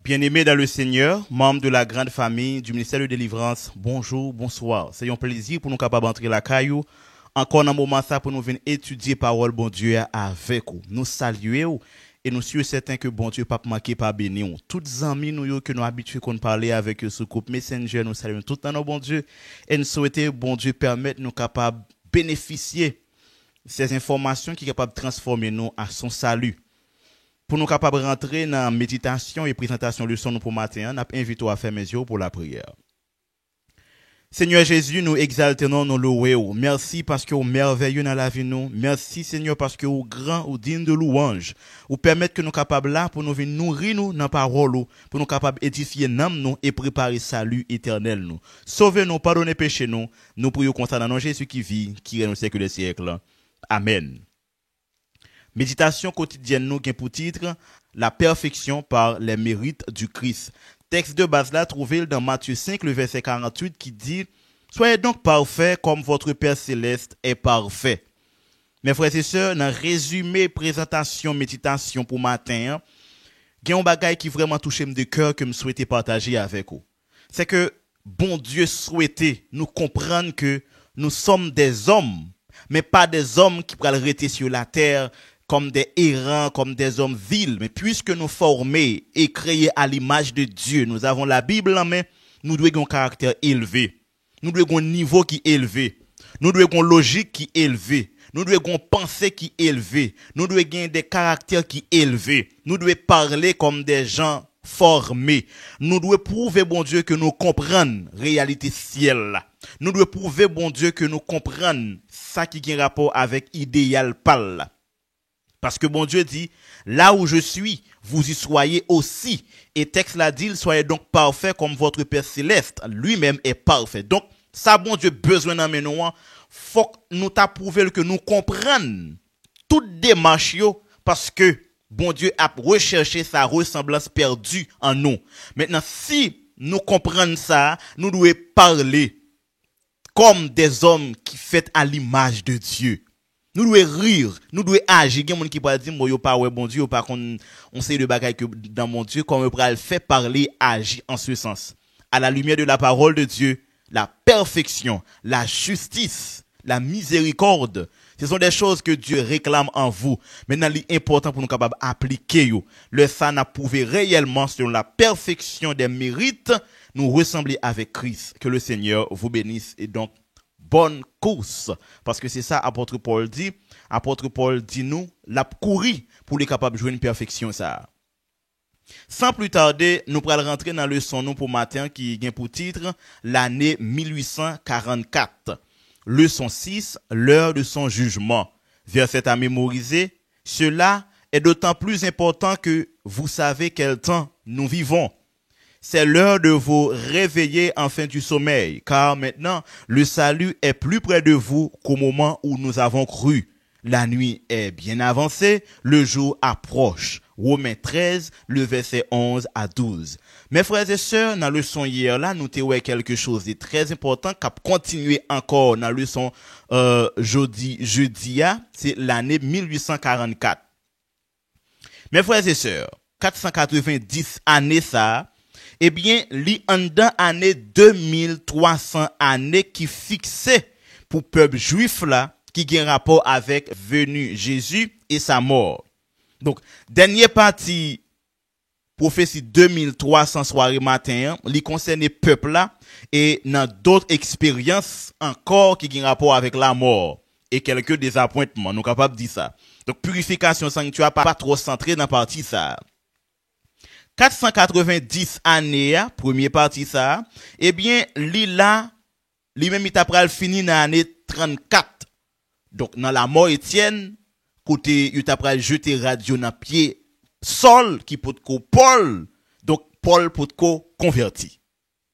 Bien-aimés dans le Seigneur, membres de la grande famille du ministère de délivrance, bonjour, bonsoir. C'est un plaisir pour nous capables d'entrer la caillou. Encore un moment ça pour nous venir étudier parole bon Dieu avec vous. Nous saluer et nous sommes certains que bon Dieu pas manquer pas bénir. Toutes amis nous que nous habitués qu'on parler avec eux sur groupe Messenger, nous saluons tout le temps bon Dieu et nous souhaitons bon Dieu permettre nous capables bénéficier ces informations qui sont capables de transformer nous à son salut. Pour nous capables de rentrer dans la méditation et présentation de leçon pour matin, nous invitons à faire mes yeux pour la prière. Seigneur Jésus, nous exaltons, nous louons. Merci parce que vous merveilleux dans la vie nous. Merci Seigneur parce que vous grand ou digne de louange. Vous permettez que nous capables là pour nous venir nourrir nous dans la parole, pour nous capables édifier nous et préparer salut éternel nous. Sauvez-nous, pardonnez péché nous. Nous prions concernant Jésus qui vit, qui règne au siècle des siècles. Amen. Méditation quotidienne nous qui pour titre la perfection par les mérites du Christ. Texte de base là trouvé dans Matthieu 5 le verset 48 qui dit soyez donc parfaits comme votre Père céleste est parfait. Mes frères et sœurs, dans résumé présentation méditation pour matin, il y a un bagage qui vraiment touche de cœur que je souhaitais partager avec vous. C'est que bon Dieu souhaitait nous comprendre que nous sommes des hommes, mais pas des hommes qui pourraient rester sur la terre comme des errants, comme des hommes vils. Mais puisque nous formés et créés à l'image de Dieu, nous avons la Bible en main, nous devons avoir un caractère élevé. Nous devons avoir un niveau qui est élevé. Nous devons avoir une logique qui est élevée. Nous devons avoir une pensée qui est élevée. Nous devons avoir des caractères qui sont élevés. Nous devons parler comme des gens formés. Nous devons prouver, bon Dieu, que nous comprenons la réalité ciel. Nous devons prouver, bon Dieu, que nous comprenons ça qui a un rapport avec idéal pâle. Parce que bon Dieu dit, là où je suis, vous y soyez aussi. Et texte là dit, soyez donc parfaits comme votre Père céleste. Lui-même est parfait. Donc, ça bon Dieu besoin d'en nous, faut que nous t'approuver que nous comprenions toute démarche parce que bon Dieu a recherché sa ressemblance perdue en nous. Maintenant, si nous comprenons ça, nous devons parler comme des hommes qui fait à l'image de Dieu. Nous devons rire, nous devons agir. Il y a des gens qui peuvent dire, moi, yo pas ouais bon Dieu, yo pas qu'on sait de bagaille que dans mon Dieu, comme on peut le faire parler, agir en ce sens. À la lumière de la parole de Dieu, la perfection, la justice, la miséricorde, ce sont des choses que Dieu réclame en vous. Maintenant, l'important pour nous capables d'appliquer, le ça n'a prouvé réellement selon la perfection des mérites, nous ressembler avec Christ. Que le Seigneur vous bénisse et donc, bonne course. Parce que c'est ça, apôtre Paul dit. Apôtre Paul dit nous, la courir pour les capables de jouer une perfection, ça. Sans plus tarder, nous allons rentrer dans le leçon nous pour matin qui vient pour titre l'année 1844. Leçon 6, l'heure de son jugement. Verset à mémoriser. Cela est d'autant plus important que vous savez quel temps nous vivons. C'est l'heure de vous réveiller enfin du sommeil, car maintenant, le salut est plus près de vous qu'au moment où nous avons cru. La nuit est bien avancée, le jour approche. Romains 13, le verset 11 à 12. Mes frères et sœurs, dans la leçon hier, là, nous avons quelque chose de très important qui a continué encore dans la leçon jeudi, c'est l'année 1844. Mes frères et sœurs, 490 années ça, eh bien, li en dans année 2300 années qui fixait pour peuple juif là, qui a un rapport avec venu Jésus et sa mort. Donc, dernière partie, prophétie 2300 soirée matin, li concerne peuple là, et dans d'autres expériences encore qui ont un rapport avec la mort et quelques désappointements, nous capables de dire ça. Donc, purification sanctuaire, pas trop centré dans la partie ça. 490 années, première partie ça, eh bien, lui-même, il a fini dans l'année 34. Donc, dans la mort Étienne, côté, il a jeté radio dans pied, Saul, qui peut Paul, donc, Paul peut converti.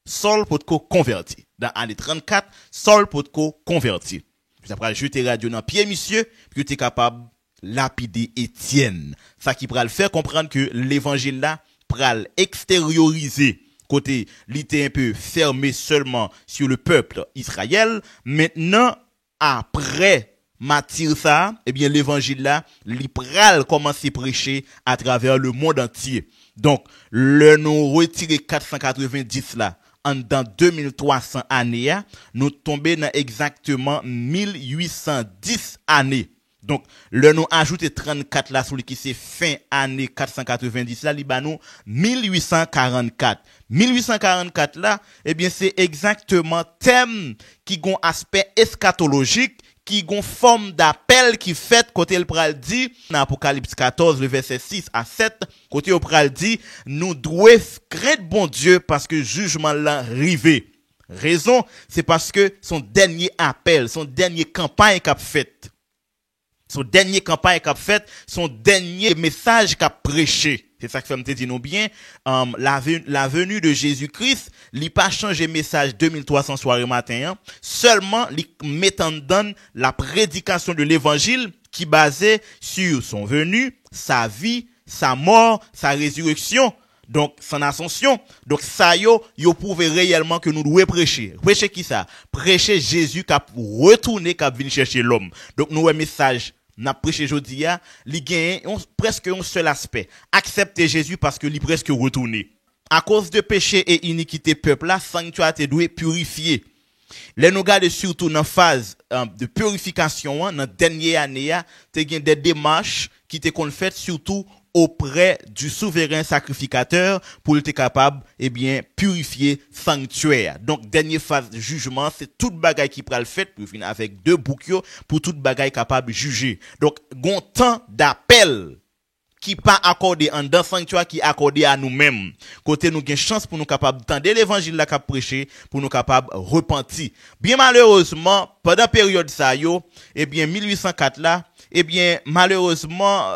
Saul peut converti. Dans l'année 34, Saul peut converti. Il a jeté radio dans pied, monsieur, puis il est capable de lapider Étienne. Ça qui pourra le faire comprendre que l'évangile là, pral extérioriser côté il était un peu fermé seulement sur le peuple Israël. Maintenant après Matthieu ça, eh bien l'évangile là, li pral commencer prêcher à travers le monde entier. Donc, le nous retirer 490 là, en dans 2300 années, nous tomber dans exactement 1810 années. Donc, le nous ajouter 34 là, sur qui c'est fin année 490 là, li ba nous 1844. 1844 là, eh bien, c'est exactement thème qui gon aspect eschatologique, qui gon forme d'appel qui fait côté le pral dit dans Apocalypse 14 le verset 6 à 7 côté le pral dit nous devons craindre bon Dieu parce que jugement l'a arrivé. Raison, c'est parce que son dernier appel, son dernier campagne qu'a fait. Son dernier campagne qu'a fait, son dernier message qu'a prêché. C'est ça que ça me dit nous bien. La venue de Jésus-Christ, il pas changé message 2300 soirées matin, seulement il met en donne la prédication de l'évangile qui basait sur son venu, sa vie, sa mort, sa résurrection. Donc, son ascension. Donc, ça, yo prouve réellement que nous devons prêcher. Prêcher qui ça? Prêcher Jésus qui a retourné, qui a venu chercher l'homme. Donc, nous, un message, n'a prêché aujourd'hui, li gagne presque un seul aspect. Accepter Jésus parce que li presque retourné. À cause de péché et iniquité peuple là, sanctuaire te doit purifier. Les nous garder surtout dans phase de purification, dans dernière année, te gagne des démarches qui te qu'on fait surtout auprès du souverain sacrificateur pour être capable purifier sanctuaire. Donc dernière phase de jugement, c'est toute bagaille qui pral fait pour finir avec deux boucs pour toute bagaille capable de juger. Donc gon temps d'appel qui pas accordé en dans sanctuaire qui accordé à nous-mêmes. Côté nous gain chance pour nous capable d'entendre l'évangile là qu'a prêché pour nous capable repentir. Bien malheureusement, pendant période ça 1804 là, malheureusement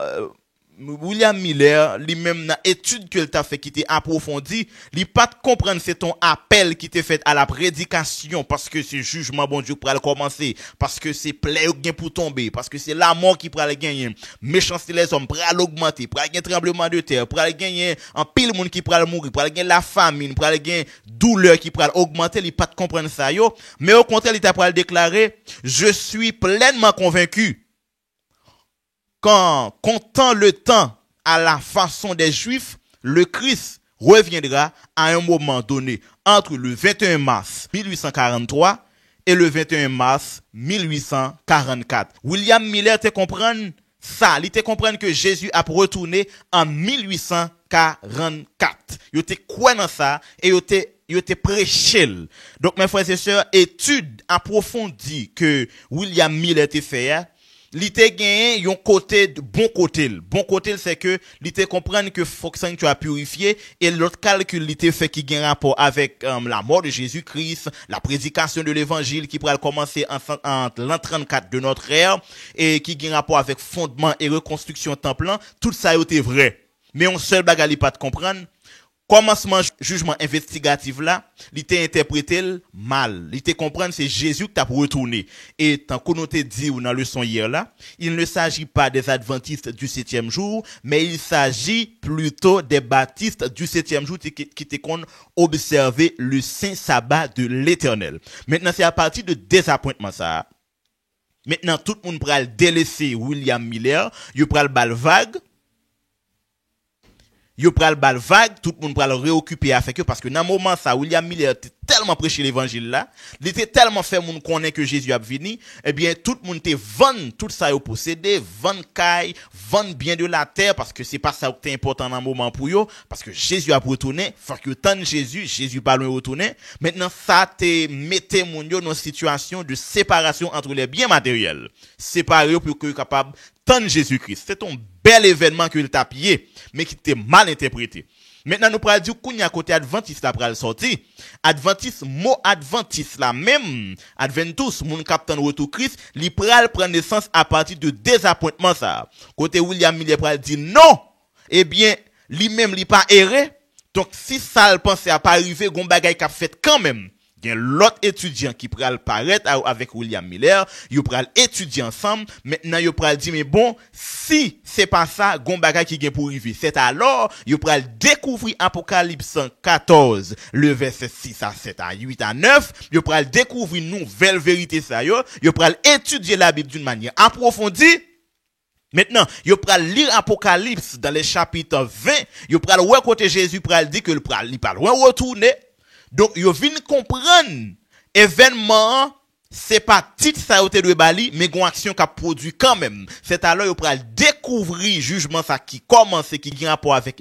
William Miller, lui-même dans étude que t'a fait qui était approfondie, lui pas de comprendre c'est ton appel qui t'est fait à la prédication parce que c'est jugement bon Dieu pour le commencer, parce que c'est plaie gain pour tomber, parce que c'est la mort qui pour le gagner, méchanceté les hommes pour l'augmenter, pour gagner tremblement de terre, pour gagner en pile monde qui pour mourir, pour gagner la famine, pour gagner douleur qui pour augmenter, lui pas de comprendre ça yo, mais au contraire il t'a pour le déclarer, je suis pleinement convaincu quand comptant le temps à la façon des Juifs, le Christ reviendra à un moment donné entre le 21 mars 1843 et le 21 mars 1844. William Miller te comprendre ça, il te comprendre que Jésus a retourné en 1844. Il te quoi dans ça et il te prêché. Donc mes frères et sœurs, étude approfondie que William Miller te fait, li te gagné yon côté bon côté. Bon côté c'est que li te comprendre que faut que tu as purifié et l'autre calcul li te fait qui gagne rapport avec la mort de Jésus-Christ, la prédication de l'évangile qui pourra commencer en l'an 34 de notre ère et qui gagne rapport avec fondement et reconstruction temple, tout ça était vrai. Mais on seul bagage li pas de comprendre. Commencement jugement investigatif là, il était interprété mal. Il était comprendre c'est Jésus qui t'a retourné. Et tant qu'on nous te dit ou dans la leçon hier là, il ne s'agit pas des adventistes du 7e jour, mais il s'agit plutôt des baptistes du 7e jour qui te qu'on observer le saint sabbat de l'Éternel. Maintenant c'est à partir de désappointement ça. Maintenant tout le monde pral délaisser William Miller, il pral bal vague. Yo pral bal vague, tout le monde pral réoccuper avec eux parce que dans le moment ça William Miller était tellement prêché l'évangile là, il était tellement fait moun connaît que Jésus a venu, eh bien tout le monde te vend tout ça yo possédé, vend caille, vend bien de la terre parce que c'est pas ça qui est important dans le moment pour yo parce que Jésus a retourné, faut que tant Jésus pas loin retourner. Maintenant ça te mettait moun yo dans une situation de séparation entre les biens matériels, séparé pour que capable tant Jésus-Christ. C'est un bel événement que il t'a pillé, mais qui était mal interprété. Maintenant, nous pral dire qu'on y a côté adventiste là pral sorti. Adventiste, mot adventiste là même, adventus, mon capitaine retour Christ, li pral prendre naissance à partir de désappointement ça. Côté William Miller pral dit non. Eh bien, lui même li pas erré. Donc si ça le pensait à pas arriver, gon bagay qu'a fait quand même. gen l'autre étudiant qui pral paraître avec William Miller, yo pral étudier ensemble. Maintenant yo pral dire mais bon, si c'est pas ça, gon bagay qui gen pour arriver. C'est alors yo pral découvrir Apocalypse 14, le verset 6 à 7 à 8 à 9, yo pral découvrir nouvelle vérité ça yo pral étudier la Bible d'une manière approfondie. Maintenant, yo pral lire Apocalypse dans les chapitres 20, yo pral ouais côté Jésus pral dit que le pral li pas loin retourner. Donc yo vinn comprendre événement c'est pas titre ça yo te doit bali mais gon action qu'a produit quand même. C'est alors yo pral découvrir jugement ça qui commence qui gen rapport avec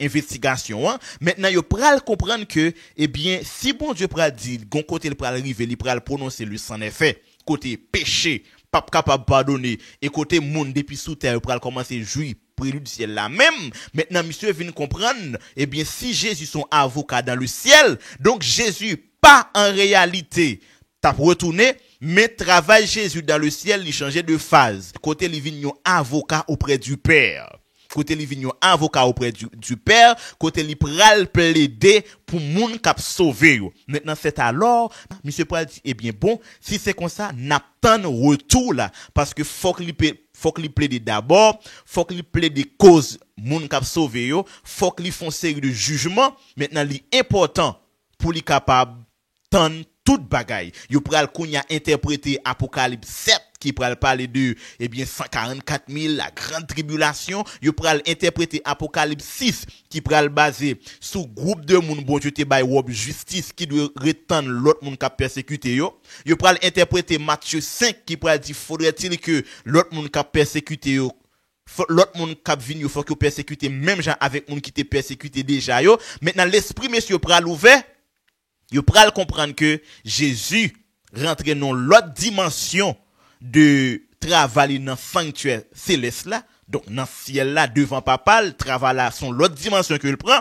investigation hein. Maintenant yo pral comprendre que eh bien si bon Dieu pral dit gon côté le pral arriver, il pral prononcer le sans effet côté péché pas capable pardonner et côté monde depuis sous terre pour commencer jouir prélude du ciel là même. Maintenant monsieur vient comprendre eh bien si Jésus son avocat dans le ciel, donc Jésus pas en réalité t'a retourné mais travail Jésus dans le ciel, il changeait de phase. Côté il vient avocat auprès du Père. Côté li vignon avocat auprès du Père, côté li pral plaider pour moun k'ap sauver yo. Maintenant c'est alors monsieur pral dit eh bien bon, si c'est comme ça, n'attend retour là parce que faut que li plaider d'abord, faut que li plaider cause moun k'ap sauver yo, faut que li font série de jugements. Maintenant li important pour li capable tendre toute bagaille. Yo pral kounya interpréter Apocalypse 7 qui pral parler de eh bien 144 000 la grande tribulation. Yo pral interpréter Apocalypse 6 qui pral basé sous groupe de moun bon Dieu te bay robe justice qui doit retendre l'autre moun qui persécuté yo. Yo pral interpréter Matthieu 5 qui pral dit faudrait-il que l'autre moun qui persécuté yo l'autre monde qui vient yo faut que persécuter même gens avec moun qui te persécuté déjà yo. Maintenant l'esprit monsieur pral ouvert. Yo pral comprendre que Jésus rentre dans l'autre dimension de travail dans sanctuaire céleste là, donc dans ciel là devant papa, le travail là son l'autre dimension que il prend.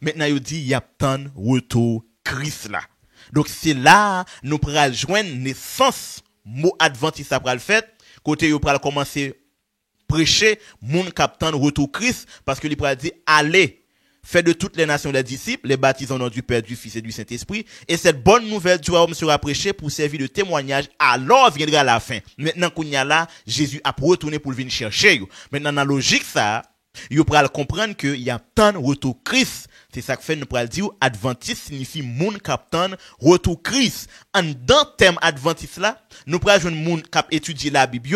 Maintenant il dit y a tant retour Christ là. Donc c'est là nous pral joindre naissance mot adventiste ça pral fait côté yo pral commencer prêcher moun captant retour Christ parce que il pral dire allez fait de toutes les nations des disciples, les baptisant au nom du Père, du Fils et du Saint-Esprit. Et cette bonne nouvelle du royaume sera prêchée pour servir de témoignage, alors viendra la fin. Maintenant qu'on y a là, Jésus a retourné pour venir chercher. Maintenant, dans la logique, ça, vous pourrez comprendre qu'il y a tant de retour Christ. C'est ça que fait, nous pourrons dire, adventiste signifie moun captant retour Christ. En dans terme adventiste là, nous pourrons jouer moun cap étudier la Bible.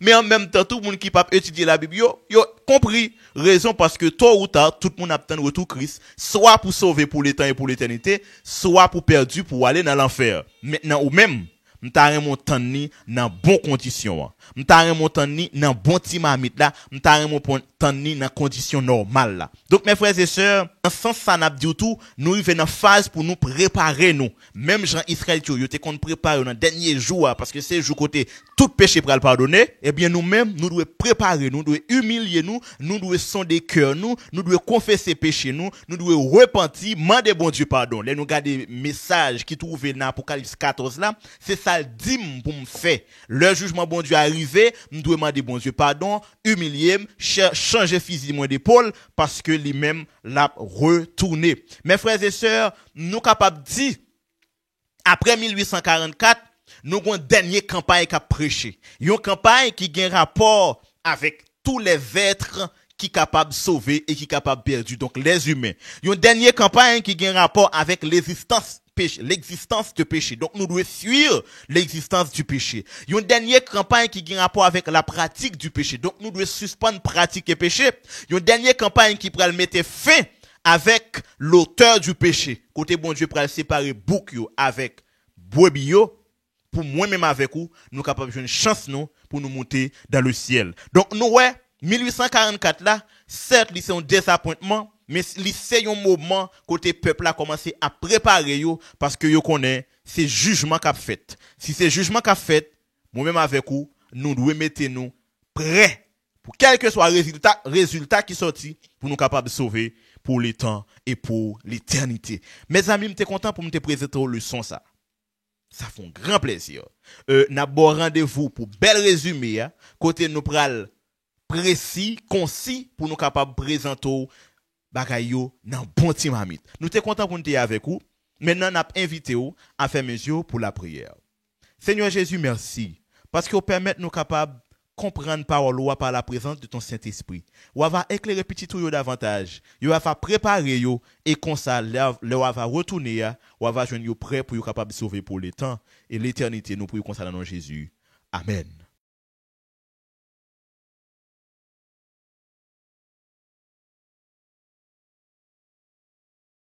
Mais en même temps, tout le monde qui peut étudier la Bible, yo compris. Raison parce que tôt ou tard, tout le monde attend retour Christ, soit pour sauver pour le temps et pour l'éternité, soit pour perdu pour aller dans l'enfer. Maintenant, ou même, m'ta remontan ni dans bon condition. M'ta remontan ni dans bon timamite là, m'ta remontan ni dans condition normale là. Donc mes frères et sœurs, en sens ça n'a dit tout, nous arrivons dans phase pour nous préparer nous. Même Jean Israël yo te kon préparer dans dernier jour parce que c'est jour côté tout péché pour le pardonner, eh bien nous-mêmes nous devons préparer, nous devons humilier nous devons sonder cœur nous devons confesser péché nous devons repentir, demander bon Dieu pardon. Là nous garder message qui trouvé dans Apocalypse 14 là, c'est ça le dîme pour me faire. Le jugement bon Dieu arrivé, nous devons demander bon Dieu pardon, humilier, changer physiquement d'épaule parce que lui-même l'a retourné. Mes frères et sœurs, nous capables de dire après 1844 nous avons une dernière campagne qui a prêché. Une campagne qui a un rapport avec tous les êtres qui sont capables de sauver et qui sont capables de perdre, donc les humains. Une dernière campagne qui a un rapport avec l'existence de péché. Donc nous devons suivre l'existence du péché. Une dernière campagne qui a un rapport avec la pratique du péché. Donc nous devons suspendre pratique et péché. Une dernière campagne qui pourra mettre fin avec l'auteur du péché. Côté bon Dieu pourra séparer bouc avec brebis pour moi-même avec vous, nous capables de une chance nous pour nous monter dans le ciel. Donc nous 1844 là, certes c'est un désappointement, mais c'est un moment côté peuple a commencé à préparer yo parce que yo connaît c'est jugement qu'a fait. Si c'est jugement qu'a fait, moi-même avec vous, nous devons mettre nous prêts pour quel que soit résultat qui sorti pour nous capables de sauver pour le temps et pour l'éternité. Mes amis, m'étais content pour me présenter une leçon ça. Ça fait un grand plaisir. N'a bon rendez-vous pour bel résumé côté nous pral précis, concis pour nous capable présenter bagay yo dans bon timamite. Nous t'es content pour nous avec vous. Maintenant, n'a invité ou à faire mesure pour la prière. Seigneur Jésus, merci. Parce que vous permettez nous capables comprendre parole ou par la présence de ton Saint-Esprit. Ou va éclairer petit tout davantage. Ou va préparer yo et comme ça là va retourner ou va joindre prêt pour capable de sauver pour le temps et l'éternité nous prions comme ça dans Jésus. Amen.